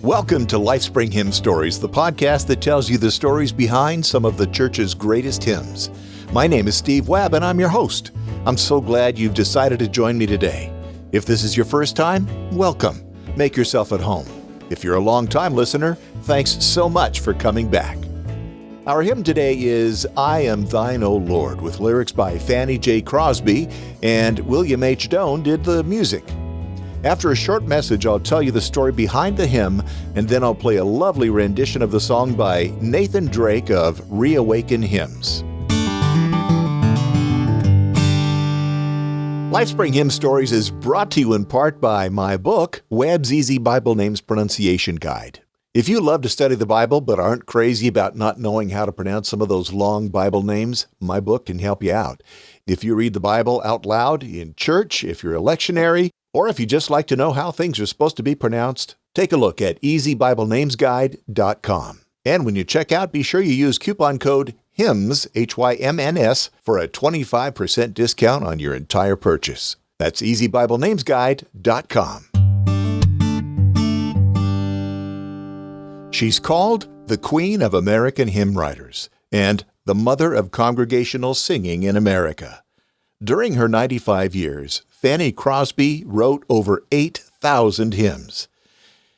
Welcome to LifeSpring Hymn Stories, the podcast that tells you the stories behind some of the church's greatest hymns. My name is Steve Webb, and I'm your host. I'm so glad you've decided to join me today. If this is your first time, welcome. Make yourself at home. If you're a long-time listener, thanks so much for coming back. Our hymn today is I Am Thine, O Lord, with lyrics by Fanny J. Crosby, and William H. Doane did the music. After a short message, I'll tell you the story behind the hymn, and then I'll play a lovely rendition of the song by Nathan Drake of Reawaken Hymns. LifeSpring Hymn Stories is brought to you in part by my book, Webb's Easy Bible Names Pronunciation Guide. If you love to study the Bible but aren't crazy about not knowing how to pronounce some of those long Bible names, my book can help you out. If you read the Bible out loud in church, if you're a lectionary, or if you just like to know how things are supposed to be pronounced, take a look at easybiblenamesguide.com. And when you check out, be sure you use coupon code HYMNS, HYMNS, for a 25% discount on your entire purchase. That's easybiblenamesguide.com. She's called the Queen of American Hymn Writers and the Mother of Congregational Singing in America. During her 95 years, Fanny Crosby wrote over 8,000 hymns.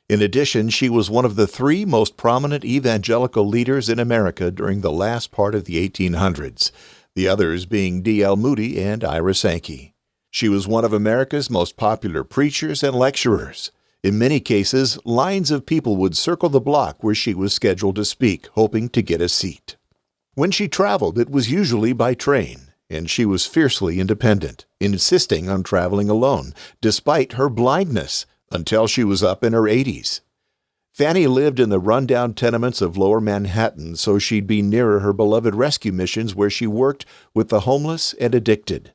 In addition, she was one of the three most prominent evangelical leaders in America during the last part of the 1800s, the others being D.L. Moody and Ira Sankey. She was one of America's most popular preachers and lecturers. In many cases, lines of people would circle the block where she was scheduled to speak, hoping to get a seat. When she traveled, it was usually by train, and she was fiercely independent, insisting on traveling alone, despite her blindness, until she was up in her 80s. Fanny lived in the rundown tenements of Lower Manhattan so she'd be nearer her beloved rescue missions where she worked with the homeless and addicted.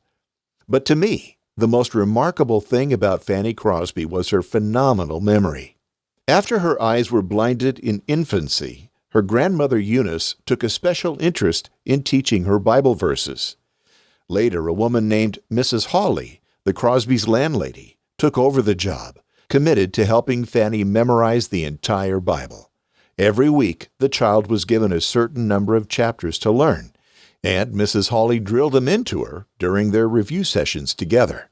But to me, the most remarkable thing about Fanny Crosby was her phenomenal memory. After her eyes were blinded in infancy, her grandmother Eunice took a special interest in teaching her Bible verses. Later, a woman named Mrs. Hawley, the Crosby's landlady, took over the job, committed to helping Fanny memorize the entire Bible. Every week, the child was given a certain number of chapters to learn, and Mrs. Hawley drilled them into her during their review sessions together.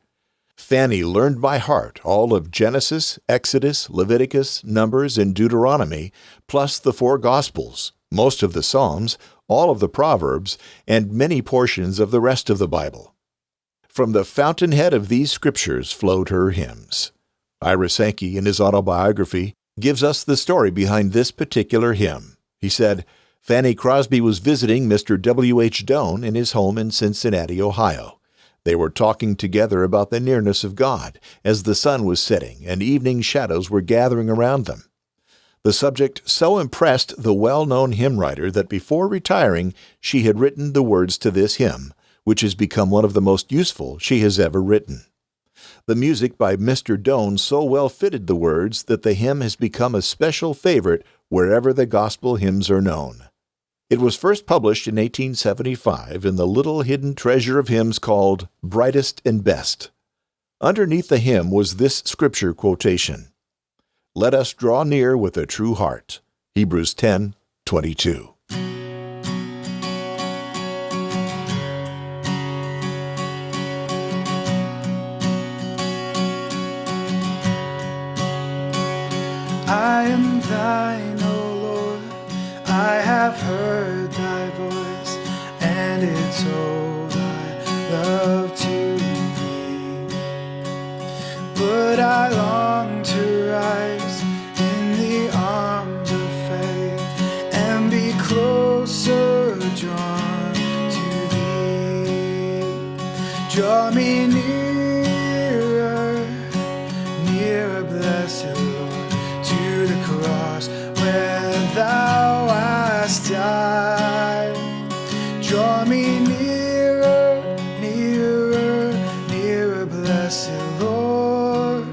Fanny learned by heart all of Genesis, Exodus, Leviticus, Numbers, and Deuteronomy, plus the four Gospels, most of the Psalms, all of the Proverbs, and many portions of the rest of the Bible. From the fountainhead of these scriptures flowed her hymns. Ira Sankey, in his autobiography, gives us the story behind this particular hymn. He said, Fanny Crosby was visiting Mr. W. H. Doane in his home in Cincinnati, Ohio. They were talking together about the nearness of God as the sun was setting and evening shadows were gathering around them. The subject so impressed the well-known hymn writer that before retiring, she had written the words to this hymn, which has become one of the most useful she has ever written. The music by Mr. Doane so well fitted the words that the hymn has become a special favorite wherever the gospel hymns are known. It was first published in 1875 in the little hidden treasure of hymns called Brightest and Best. Underneath the hymn was this scripture quotation, Let us draw near with a true heart. Hebrews 10:22. I am thine, O Lord, I have heard thy voice, and it's all thy love to me. But I long to rise in the arms of faith and be closer drawn to thee. Draw me nearer, nearer, blessed Lord, to the cross where thou hast died. Draw me nearer, nearer, nearer, blessed Lord,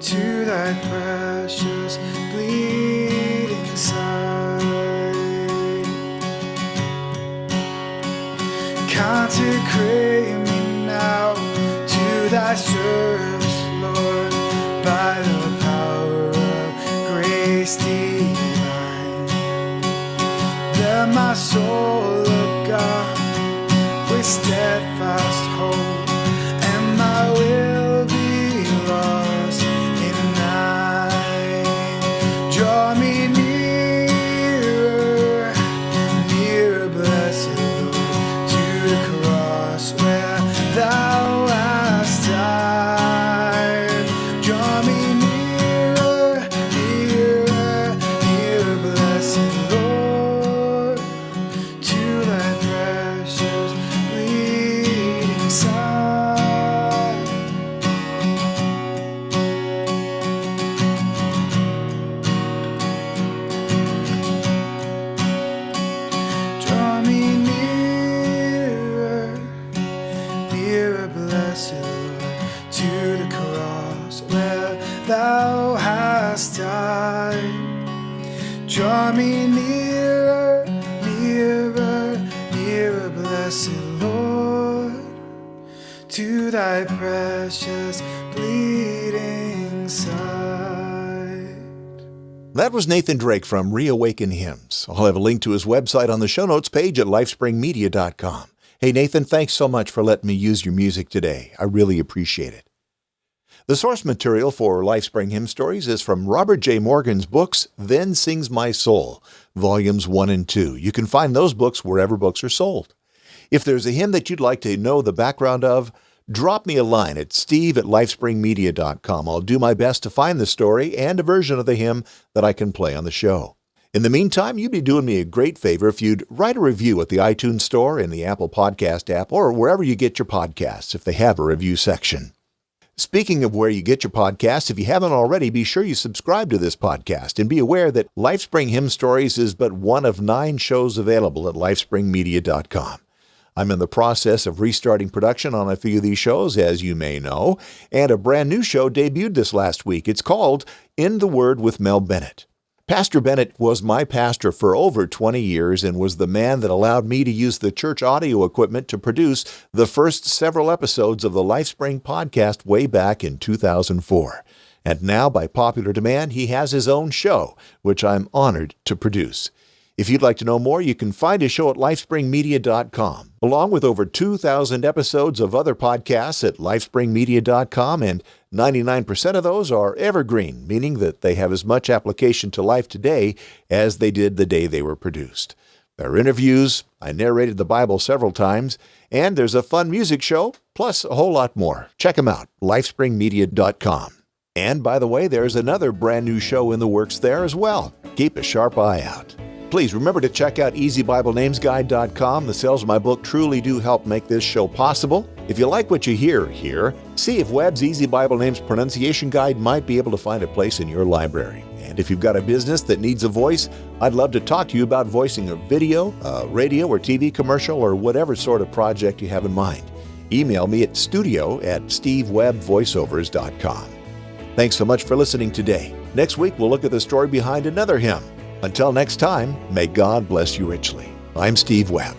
to thy precious bleeding side. Consecrate me now to thy service, Lord, by the power of grace. grace divine. Let my soul look up with steadfast hope, and my will be lost in thine. Draw me nearer, nearer, blessed Lord, to the cross where thou hast died. Draw me nearer, nearer, nearer, blessed Lord, to thy precious bleeding side. Draw me nearer, nearer, blessed Lord, to the cross where thou hast died. Draw me nearer, nearer, nearer, blessed Lord, to thy precious bleeding side. That was Nathan Drake from Reawaken Hymns. I'll have a link to his website on the show notes page at lifespringmedia.com. Hey, Nathan, thanks so much for letting me use your music today. I really appreciate it. The source material for LifeSpring Hymn Stories is from Robert J. Morgan's books, Then Sings My Soul, Volumes 1 and 2. You can find those books wherever books are sold. If there's a hymn that you'd like to know the background of, drop me a line at steve@lifespringmedia.com. I'll do my best to find the story and a version of the hymn that I can play on the show. In the meantime, you'd be doing me a great favor if you'd write a review at the iTunes Store, in the Apple Podcast app, or wherever you get your podcasts if they have a review section. Speaking of where you get your podcasts, if you haven't already, be sure you subscribe to this podcast and be aware that LifeSpring Hymn Stories is but one of 9 shows available at lifespringmedia.com. I'm in the process of restarting production on a few of these shows, as you may know, and a brand new show debuted this last week. It's called In the Word with Mel Bennett. Pastor Bennett was my pastor for over 20 years and was the man that allowed me to use the church audio equipment to produce the first several episodes of the LifeSpring podcast way back in 2004. And now, by popular demand, he has his own show, which I'm honored to produce. If you'd like to know more, you can find his show at lifespringmedia.com, along with over 2,000 episodes of other podcasts at lifespringmedia.com, and 99% of those are evergreen, meaning that they have as much application to life today as they did the day they were produced. There are interviews, I narrated the Bible several times, and there's a fun music show, plus a whole lot more. Check them out, lifespringmedia.com. And by the way, there's another brand new show in the works there as well. Keep a sharp eye out. Please remember to check out EasyBibleNamesGuide.com. The sales of my book truly do help make this show possible. If you like what you hear here, see if Webb's Easy Bible Names Pronunciation Guide might be able to find a place in your library. And if you've got a business that needs a voice, I'd love to talk to you about voicing a video, a radio or TV commercial, or whatever sort of project you have in mind. Email me at studio@stevewebbvoiceovers.com. Thanks so much for listening today. Next week, we'll look at the story behind another hymn. Until next time, may God bless you richly. I'm Steve Webb.